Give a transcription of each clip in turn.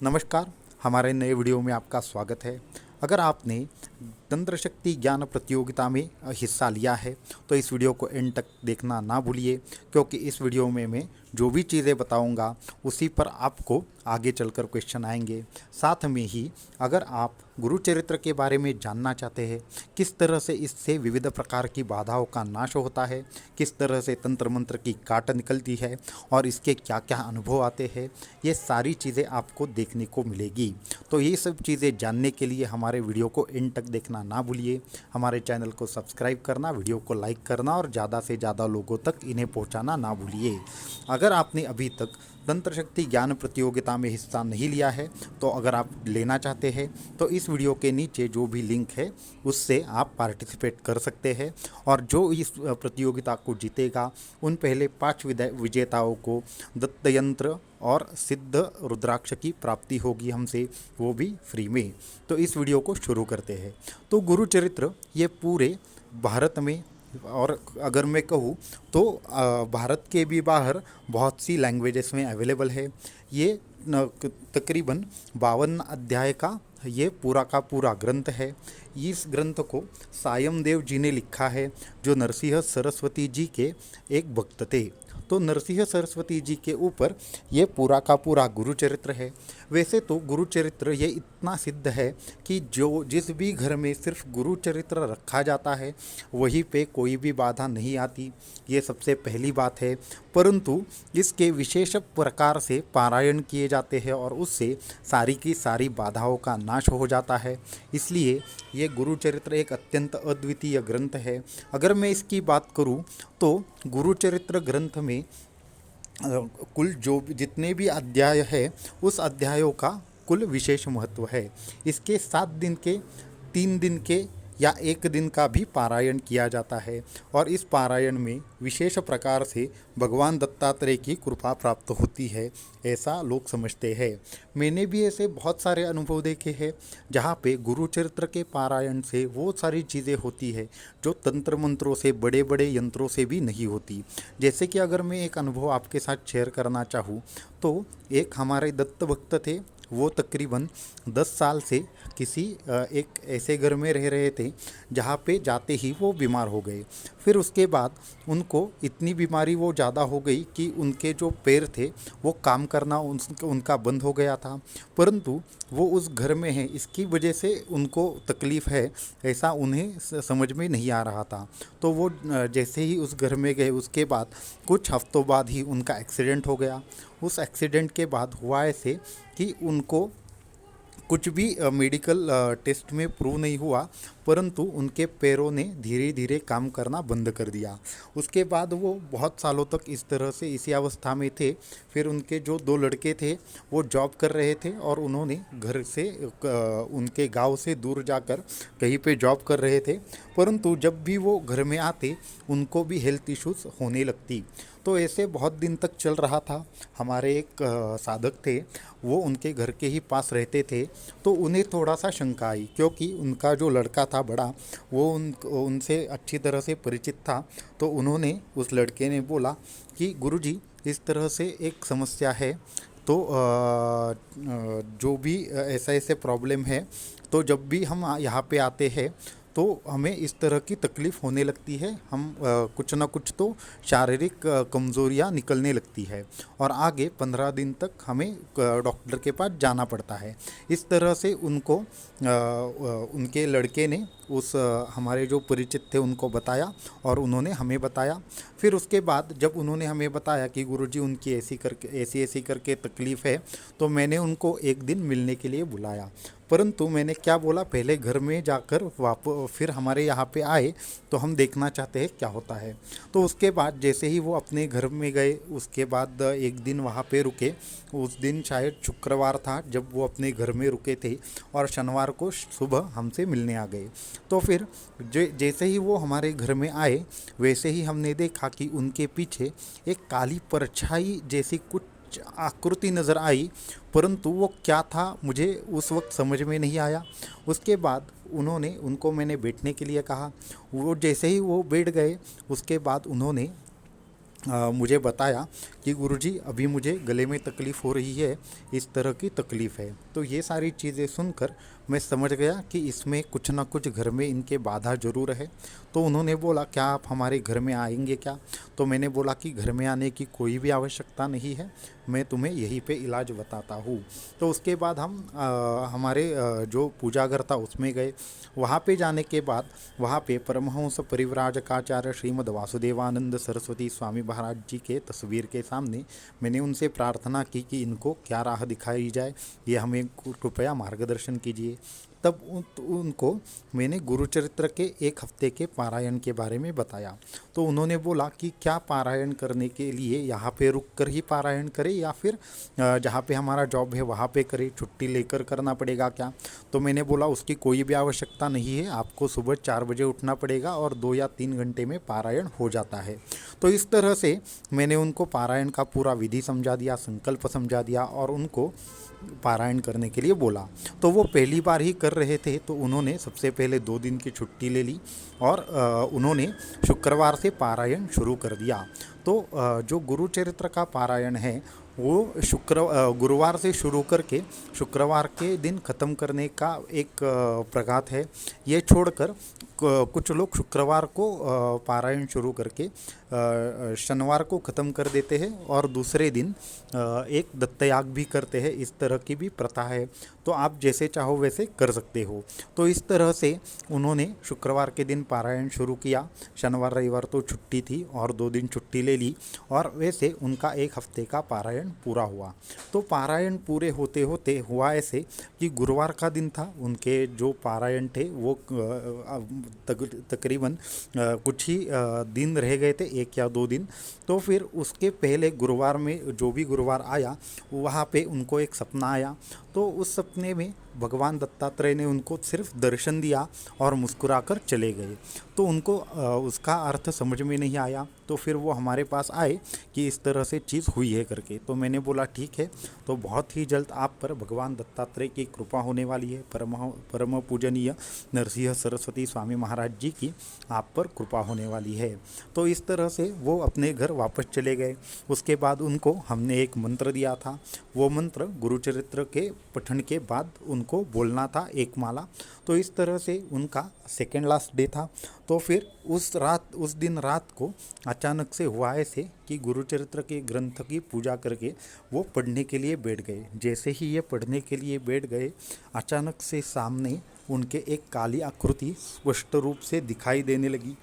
नमस्कार। हमारे नए वीडियो में आपका स्वागत है। अगर आपने तंत्र शक्ति ज्ञान प्रतियोगिता में हिस्सा लिया है तो इस वीडियो को एंड तक देखना ना भूलिए, क्योंकि इस वीडियो में मैं जो भी चीज़ें बताऊंगा उसी पर आपको आगे चलकर क्वेश्चन आएंगे। साथ में ही अगर आप गुरु चरित्र के बारे में जानना चाहते हैं, किस तरह से इससे विविध प्रकार की बाधाओं का नाश होता है, किस तरह से तंत्र मंत्र की काट निकलती है और इसके क्या क्या अनुभव आते हैं, ये सारी चीज़ें आपको देखने को मिलेगी। तो ये सब चीज़ें जानने के लिए हमारे वीडियो को एंड तक देखना ना भूलिए। हमारे चैनल को सब्सक्राइब करना, वीडियो को लाइक करना और ज़्यादा से ज़्यादा लोगों तक इन्हें पहुंचाना ना भूलिए। अगर आपने अभी तक तंत्र शक्ति ज्ञान प्रतियोगिता में हिस्सा नहीं लिया है तो अगर आप लेना चाहते हैं तो इस वीडियो के नीचे जो भी लिंक है उससे आप पार्टिसिपेट कर सकते हैं, और जो इस प्रतियोगिता को जीतेगा उन पहले 5 विजेताओं को दत्त यंत्र और सिद्ध रुद्राक्ष की प्राप्ति होगी हमसे, वो भी फ्री में। तो इस वीडियो को शुरू करते हैं। तो गुरु चरित्र ये पूरे भारत में, और अगर मैं कहूँ तो भारत के भी बाहर बहुत सी लैंग्वेजेस में अवेलेबल है। ये तकरीबन 52 अध्याय का ये पूरा का पूरा ग्रंथ है। इस ग्रंथ को सायम देव जी ने लिखा है, जो नरसिंह सरस्वती जी के एक भक्त थे। तो नरसिंह सरस्वती जी के ऊपर ये पूरा का पूरा गुरु चरित्र है। वैसे तो गुरु चरित्र ये इतना सिद्ध है कि जिस भी घर में सिर्फ गुरु चरित्र रखा जाता है वहीं पे कोई भी बाधा नहीं आती, ये सबसे पहली बात है। परंतु इसके विशेष प्रकार से पारायण किए जाते हैं और उससे सारी की सारी बाधाओं का नाश हो जाता है। इसलिए ये गुरु चरित्र एक अत्यंत अद्वितीय ग्रंथ है। अगर मैं इसकी बात करूं तो गुरु चरित्र ग्रंथ में कुल जो जितने भी अध्याय है उस अध्यायों का कुल विशेष महत्व है। इसके 7 दिन के, 3 दिन के या 1 दिन का भी पारायण किया जाता है, और इस पारायण में विशेष प्रकार से भगवान दत्तात्रेय की कृपा प्राप्त होती है, ऐसा लोग समझते हैं। मैंने भी ऐसे बहुत सारे अनुभव देखे हैं जहाँ पे गुरु चरित्र के पारायण से वो सारी चीज़ें होती है जो तंत्र मंत्रों से, बड़े बड़े यंत्रों से भी नहीं होती। जैसे कि अगर मैं एक अनुभव आपके साथ शेयर करना चाहूँ तो एक हमारे दत्त भक्त थे। वो तकरीबन 10 साल से किसी एक ऐसे घर में रह रहे थे जहाँ पे जाते ही वो बीमार हो गए। फिर उसके बाद उनको इतनी बीमारी वो ज़्यादा हो गई कि उनके जो पैर थे वो काम करना उनका बंद हो गया था। परंतु वो उस घर में है, इसकी वजह से उनको तकलीफ़ है ऐसा उन्हें समझ में नहीं आ रहा था। तो वो जैसे ही उस घर में गए उसके बाद कुछ हफ्तों बाद ही उनका एक्सीडेंट हो गया। उस एक्सीडेंट के बाद हुआ ऐसे कि उनको कुछ भी मेडिकल टेस्ट में प्रूव नहीं हुआ, परंतु उनके पैरों ने धीरे धीरे काम करना बंद कर दिया। उसके बाद वो बहुत सालों तक इस तरह से इसी अवस्था में थे। फिर उनके जो 2 लड़के थे वो जॉब कर रहे थे और उन्होंने घर से उनके गांव से दूर जाकर कहीं पे जॉब कर रहे थे, परंतु जब भी वो घर में आते उनको भी हेल्थ इश्यूज़ होने लगती। तो ऐसे बहुत दिन तक चल रहा था। हमारे एक साधक थे, वो उनके घर के ही पास रहते थे। तो उन्हें थोड़ा सा शंका आई, क्योंकि उनका जो लड़का था बड़ा, वो उनसे अच्छी तरह से परिचित था। तो उन्होंने, उस लड़के ने बोला कि गुरुजी इस तरह से एक समस्या है, तो जो भी ऐसा ऐसे प्रॉब्लम है, तो जब भी हम यहाँ पे आते हैं तो हमें इस तरह की तकलीफ़ होने लगती है, हम कुछ ना कुछ तो शारीरिक कमज़ोरियाँ निकलने लगती है और आगे 15 दिन तक हमें डॉक्टर के पास जाना पड़ता है। इस तरह से उनको उनके लड़के ने उस हमारे जो परिचित थे उनको बताया और उन्होंने हमें बताया। फिर उसके बाद जब उन्होंने हमें बताया कि गुरुजी उनकी ऐसी करके तकलीफ़ है, तो मैंने उनको एक दिन मिलने के लिए बुलाया। परंतु मैंने क्या बोला, पहले घर में जाकर फिर हमारे यहाँ पे आए तो हम देखना चाहते हैं क्या होता है। तो उसके बाद जैसे ही वो अपने घर में गए, उसके बाद एक दिन वहाँ पे रुके। उस दिन शायद शुक्रवार था जब वो अपने घर में रुके थे, और शनिवार को सुबह हमसे मिलने आ गए। तो फिर जैसे ही वो हमारे घर में आए वैसे ही हमने देखा कि उनके पीछे एक काली परछाई जैसी कुछ आकृति नज़र आई, परंतु वो क्या था मुझे उस वक्त समझ में नहीं आया। उसके बाद उनको मैंने बैठने के लिए कहा। वो जैसे ही वो बैठ गए उसके बाद उन्होंने मुझे बताया कि गुरुजी अभी मुझे गले में तकलीफ़ हो रही है, इस तरह की तकलीफ़ है। तो ये सारी चीज़ें सुनकर मैं समझ गया कि इसमें कुछ ना कुछ घर में इनके बाधा ज़रूर है। तो उन्होंने बोला क्या आप हमारे घर में आएंगे क्या? तो मैंने बोला कि घर में आने की कोई भी आवश्यकता नहीं है, मैं तुम्हें यहीं पे इलाज बताता हूँ। तो उसके बाद हम हमारे जो पूजा घर था उसमें गए। वहाँ पे जाने के बाद वहाँ पे परमहंस परिव्राजकाचार्य श्रीमद् वासुदेवानंद सरस्वती स्वामी महाराज जी के तस्वीर के सामने मैंने उनसे प्रार्थना की कि इनको क्या राह दिखाई जाए, ये हमें कृपया मार्गदर्शन कीजिए। तब उनको मैंने गुरुचरित्र के एक हफ्ते के पारायण के बारे में बताया। तो उन्होंने बोला कि क्या पारायण करने के लिए यहाँ पे रुक कर ही पारायण करें या फिर जहाँ पे हमारा जॉब है वहाँ पे करें, छुट्टी लेकर करना पड़ेगा क्या? तो मैंने बोला उसकी कोई भी आवश्यकता नहीं है, आपको सुबह 4 बजे उठना पड़ेगा और 2 या 3 घंटे में पारायण हो जाता है। तो इस तरह से मैंने उनको पारायण का पूरा विधि समझा दिया, संकल्प समझा दिया और उनको पारायण करने के लिए बोला। तो वो पहली बार ही कर रहे थे, तो उन्होंने सबसे पहले 2 दिन की छुट्टी ले ली और उन्होंने शुक्रवार से पारायण शुरू कर दिया। तो जो गुरुचरित्र का पारायण है वो गुरुवार से शुरू करके शुक्रवार के दिन ख़त्म करने का एक प्रघात है। ये छोड़कर कुछ लोग शुक्रवार को पारायण शुरू करके शनिवार को ख़त्म कर देते हैं और दूसरे दिन एक दत्तयाग भी करते हैं। इस तरह की भी प्रथा है, तो आप जैसे चाहो वैसे कर सकते हो। तो इस तरह से उन्होंने शुक्रवार के दिन पारायण शुरू किया, शनिवार रविवार तो छुट्टी थी और 2 दिन छुट्टी ले ली और वैसे उनका 1 हफ्ते का पारायण पूरा हुआ। तो पारायण पूरे होते होते हुआ ऐसे कि गुरुवार का दिन था, उनके जो पारायण थे वो तकरीबन कुछ ही दिन रह गए थे, 1 या 2 दिन। तो फिर उसके पहले गुरुवार में जो भी गुरुवार आया वहाँ पे उनको एक सपना आया। तो उस सपने में भगवान दत्तात्रेय ने उनको सिर्फ दर्शन दिया और मुस्कुराकर चले गए। तो उनको उसका अर्थ समझ में नहीं आया। तो फिर वो हमारे पास आए कि इस तरह से चीज़ हुई है करके। तो मैंने बोला ठीक है, तो बहुत ही जल्द आप पर भगवान दत्तात्रेय की कृपा होने वाली है। परम पूजनीय नरसिंह सरस्वती स्वामी महाराज जी की आप पर कृपा होने वाली है। तो इस तरह से वो अपने घर वापस चले गए। उसके बाद उनको हमने एक मंत्र दिया था, वो मंत्र गुरुचरित्र के पठन के बाद उनको बोलना था, एक माला। तो इस तरह से उनका सेकेंड लास्ट डे था। तो फिर उस दिन रात को अचानक से हुआ ऐसे कि गुरुचरित्र के ग्रंथ की पूजा करके वो पढ़ने के लिए बैठ गए। जैसे ही ये पढ़ने के लिए बैठ गए, अचानक से सामने उनके एक काली आकृति स्पष्ट रूप से दिखाई देने लगी।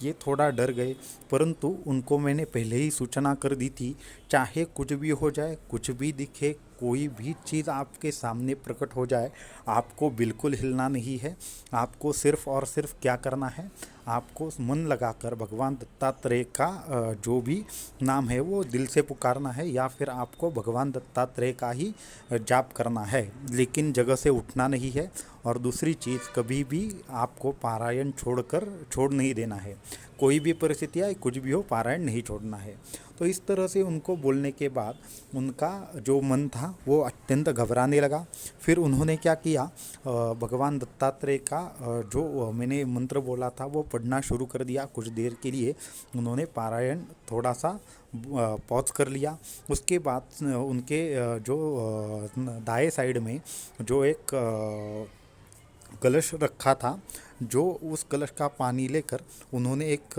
ये थोड़ा डर गए, परंतु उनको मैंने पहले ही सूचना कर दी थी, चाहे कुछ भी हो जाए, कुछ भी दिखे, कोई भी चीज़ आपके सामने प्रकट हो जाए, आपको बिल्कुल हिलना नहीं है। आपको सिर्फ और सिर्फ क्या करना है, आपको मन लगाकर भगवान दत्तात्रेय का जो भी नाम है वो दिल से पुकारना है या फिर आपको भगवान दत्तात्रेय का ही जाप करना है, लेकिन जगह से उठना नहीं है। और दूसरी चीज़, कभी भी आपको पारायण छोड़ नहीं देना है। कोई भी परिस्थिति आए, कुछ भी हो, पारायण नहीं छोड़ना है। तो इस तरह से उनको बोलने के बाद उनका जो मन था वो अत्यंत घबराने लगा। फिर उन्होंने क्या किया, भगवान दत्तात्रेय का जो मैंने मंत्र बोला था वो पढ़ना शुरू कर दिया। कुछ देर के लिए उन्होंने पारायण थोड़ा सा पॉज कर लिया। उसके बाद उनके जो दाएं साइड में जो एक कलश रखा था, जो उस कलश का पानी लेकर उन्होंने एक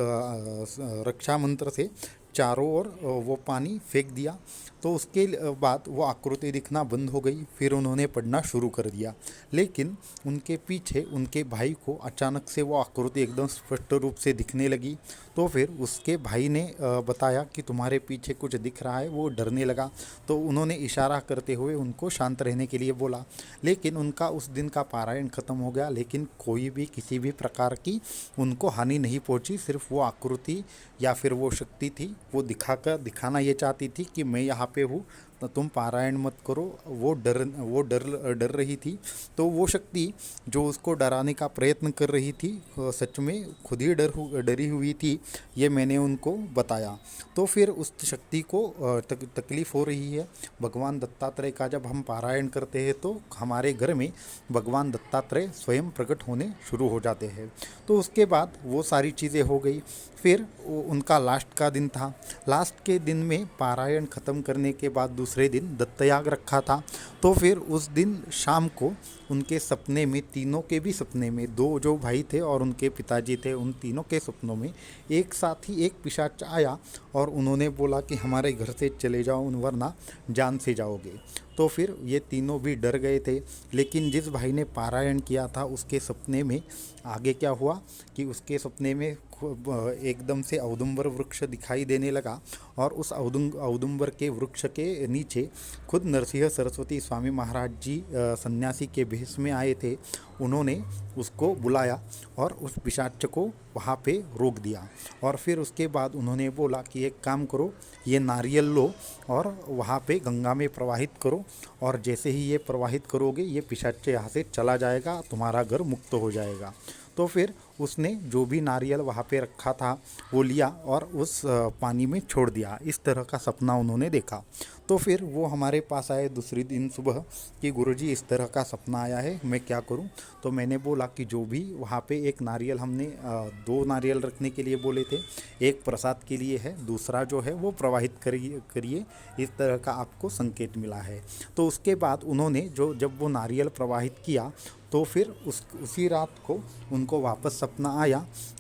रक्षा मंत्र से चारों ओर वो पानी फेंक दिया। तो उसके बाद वो आकृति दिखना बंद हो गई। फिर उन्होंने पढ़ना शुरू कर दिया, लेकिन उनके पीछे उनके भाई को अचानक से वो आकृति एकदम स्पष्ट रूप से दिखने लगी। तो फिर उसके भाई ने बताया कि तुम्हारे पीछे कुछ दिख रहा है। वो डरने लगा, तो उन्होंने इशारा करते हुए उनको शांत रहने के लिए बोला। लेकिन उनका उस दिन का पारायण ख़त्म हो गया, लेकिन कोई भी किसी भी प्रकार की उनको हानि नहीं पहुंची। सिर्फ वो आकृति या फिर वो शक्ति थी, वो दिखाना ये चाहती थी कि मैं यहाँ पे हूँ, तुम पारायण मत करो, वो डर रही थी। तो वो शक्ति जो उसको डराने का प्रयत्न कर रही थी, सच में खुद ही डरी हुई थी, ये मैंने उनको बताया। तो फिर उस शक्ति को तकलीफ़ हो रही है। भगवान दत्तात्रेय का जब हम पारायण करते हैं तो हमारे घर में भगवान दत्तात्रेय स्वयं प्रकट होने शुरू हो जाते हैं। तो उसके बाद वो सारी चीज़ें हो गई। फिर उनका लास्ट का दिन था। लास्ट के दिन में पारायण ख़त्म करने के बाद दूसरे दिन दत्तयाग रखा था। तो फिर उस दिन शाम को उनके सपने में, तीनों के भी सपने में, दो जो भाई थे और उनके पिताजी थे, उन तीनों के सपनों में एक साथ ही एक पिशाच आया और उन्होंने बोला कि हमारे घर से चले जाओ, वरना जान से जाओगे। तो फिर ये तीनों भी डर गए थे। लेकिन जिस भाई ने पारायण किया था उसके सपने में आगे क्या हुआ कि उसके सपने में एकदम से औदुंबर वृक्ष दिखाई देने लगा और उस औदुंबर के वृक्ष के नीचे खुद नरसिंह सरस्वती स्वामी महाराज जी सन्यासी के भेष में आए थे। उन्होंने उसको बुलाया और उस पिशाच को वहाँ पे रोक दिया। और फिर उसके बाद उन्होंने बोला कि एक काम करो, ये नारियल लो और वहाँ पे गंगा में प्रवाहित करो, और जैसे ही ये प्रवाहित करोगे ये पिशाच यहाँ से चला जाएगा, तुम्हारा घर मुक्त हो जाएगा। तो फिर उसने जो भी नारियल वहाँ पे रखा था वो लिया और उस पानी में छोड़ दिया। इस तरह का सपना उन्होंने देखा। तो फिर वो हमारे पास आए दूसरी दिन सुबह कि गुरुजी इस तरह का सपना आया है, मैं क्या करूं। तो मैंने बोला कि जो भी वहाँ पे एक नारियल हमने 2 नारियल रखने के लिए बोले थे, एक प्रसाद के लिए है, दूसरा जो है वो प्रवाहित करिए, इस तरह का आपको संकेत मिला है। तो उसके बाद उन्होंने जब वो नारियल प्रवाहित किया तो फिर उसी रात को उनको वापस सपना आया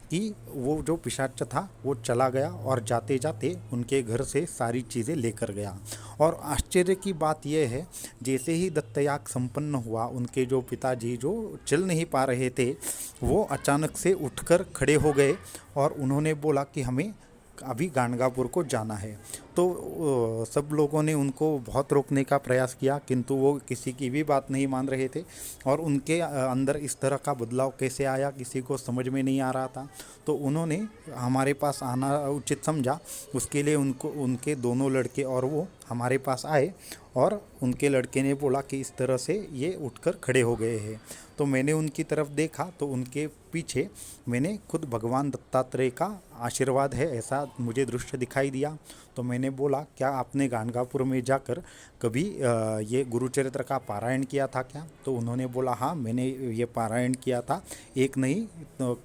कि वो जो पिशाच था वो चला गया और जाते जाते उनके घर से सारी चीज़ें लेकर गया। और आश्चर्य की बात यह है, जैसे ही दत्तयाग संपन्न हुआ, उनके जो पिताजी जो चल नहीं पा रहे थे वो अचानक से उठकर खड़े हो गए और उन्होंने बोला कि हमें अभी गाणगापुर को जाना है। तो सब लोगों ने उनको बहुत रोकने का प्रयास किया, किंतु वो किसी की भी बात नहीं मान रहे थे। और उनके अंदर इस तरह का बदलाव कैसे आया किसी को समझ में नहीं आ रहा था। तो उन्होंने हमारे पास आना उचित समझा। उसके लिए उनके दोनों लड़के और वो हमारे पास आए और उनके लड़के ने बोला कि इस तरह से ये उठकर खड़े हो गए हैं। तो मैंने उनकी तरफ देखा तो उनके पीछे मैंने खुद भगवान दत्तात्रेय का आशीर्वाद है ऐसा मुझे दृश्य दिखाई दिया। तो मैंने बोला, क्या आपने गाणगापुर में जाकर कभी ये गुरुचरित्र का पारायण किया था क्या? तो उन्होंने बोला, हाँ मैंने ये पारायण किया था, एक नहीं तो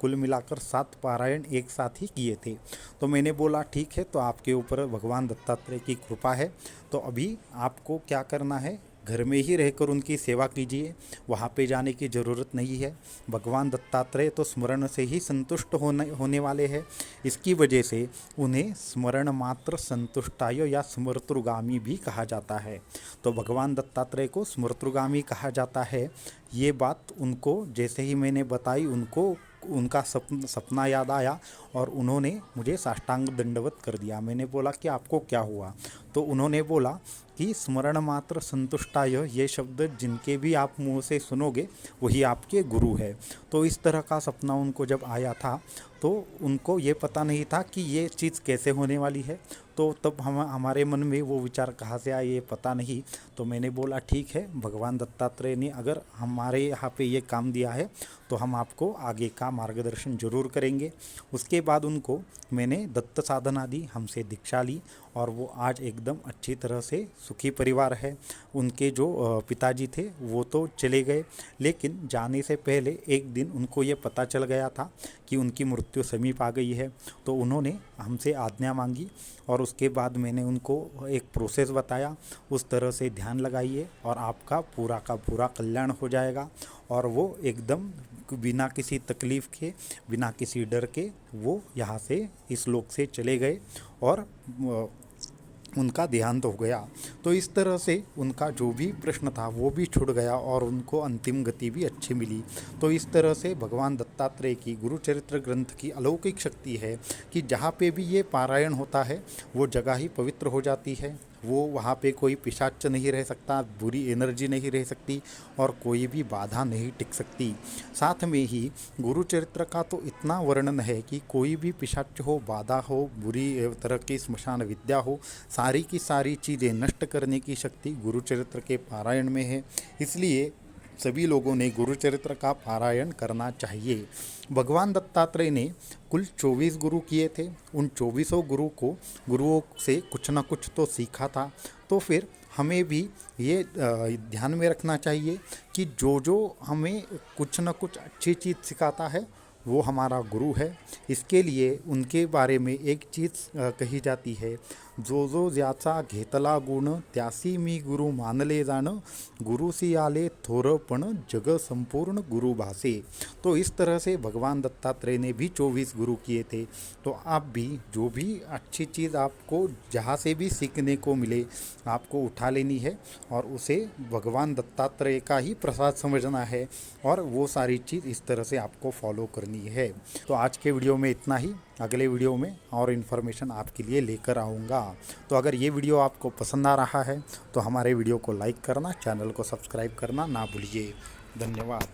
कुल मिलाकर 7 पारायण एक साथ ही किए थे। तो मैंने बोला ठीक है, तो आपके ऊपर भगवान दत्तात्रेय की कृपा है, तो अभी आपको क्या करना है, घर में ही रहकर उनकी सेवा कीजिए, वहाँ पे जाने की ज़रूरत नहीं है। भगवान दत्तात्रेय तो स्मरण से ही संतुष्ट होने वाले हैं। इसकी वजह से उन्हें स्मरण मात्र संतुष्टाय या स्मर्तुगामी भी कहा जाता है। तो भगवान दत्तात्रेय को स्मर्तुगामी कहा जाता है। ये बात उनको जैसे ही मैंने बताई, उनको उनका सपना याद आया और उन्होंने मुझे साष्टांग दंडवत कर दिया। मैंने बोला कि आपको क्या हुआ? तो उन्होंने बोला कि स्मरण मात्र संतुष्टाय, ये शब्द जिनके भी आप मुंह से सुनोगे वही आपके गुरु है। तो इस तरह का सपना उनको जब आया था तो उनको ये पता नहीं था कि ये चीज़ कैसे होने वाली है। तो तब हमारे मन में वो विचार कहाँ से आए ये पता नहीं। तो मैंने बोला ठीक है, भगवान दत्तात्रेय ने अगर हमारे यहाँ पे ये काम दिया है तो हम आपको आगे का मार्गदर्शन जरूर करेंगे। उसके बाद उनको मैंने दत्त साधना दी, हमसे दीक्षा ली और वो आज एकदम अच्छी तरह से सुखी परिवार है। उनके जो पिताजी थे वो तो चले गए, लेकिन जाने से पहले एक दिन उनको ये पता चल गया था कि उनकी मृत्यु समीप आ गई है। तो उन्होंने हमसे आज्ञा मांगी और उसके बाद मैंने उनको एक प्रोसेस बताया, उस तरह से ध्यान लगाइए और आपका पूरा का पूरा कल्याण हो जाएगा। और वो एकदम बिना किसी तकलीफ़ के, बिना किसी डर के वो यहाँ से इस लोक से चले गए और उनका देहांत हो गया। तो इस तरह से उनका जो भी प्रश्न था वो भी छूट गया और उनको अंतिम गति भी अच्छी मिली। तो इस तरह से भगवान दत्तात्रेय की गुरुचरित्र ग्रंथ की अलौकिक शक्ति है कि जहाँ पे भी ये पारायण होता है वो जगह ही पवित्र हो जाती है। वो वहाँ पे कोई पिशाच नहीं रह सकता, बुरी एनर्जी नहीं रह सकती और कोई भी बाधा नहीं टिक सकती। साथ में ही गुरु चरित्र का तो इतना वर्णन है कि कोई भी पिशाच हो, बाधा हो, बुरी तरह की स्मशान विद्या हो, सारी की सारी चीज़ें नष्ट करने की शक्ति गुरु चरित्र के पारायण में है। इसलिए सभी लोगों ने गुरु चरित्र का पारायण करना चाहिए। भगवान दत्तात्रेय ने कुल 24 गुरु किए थे। उन 24 गुरुओं से कुछ ना कुछ तो सीखा था। तो फिर हमें भी ये ध्यान में रखना चाहिए कि जो जो हमें कुछ ना कुछ अच्छी चीज़ सिखाता है वो हमारा गुरु है। इसके लिए उनके बारे में एक चीज़ कही जाती है, जो जो ज्याचा घेतला गुण त्यासी मी गुरु मानले जाण, गुरु सी आले थोरपण जग संपूर्ण गुरु भासे। तो इस तरह से भगवान दत्तात्रेय ने भी 24 गुरु किए थे। तो आप भी जो भी अच्छी चीज़ आपको जहाँ से भी सीखने को मिले आपको उठा लेनी है और उसे भगवान दत्तात्रेय का ही प्रसाद समझना है और वो सारी चीज़ इस तरह से आपको फॉलो करनी है। तो आज के वीडियो में इतना ही। अगले वीडियो में और इन्फॉर्मेशन आपके लिए लेकर आऊँगा। तो अगर ये वीडियो आपको पसंद आ रहा है तो हमारे वीडियो को लाइक करना, चैनल को सब्सक्राइब करना ना भूलिए। धन्यवाद।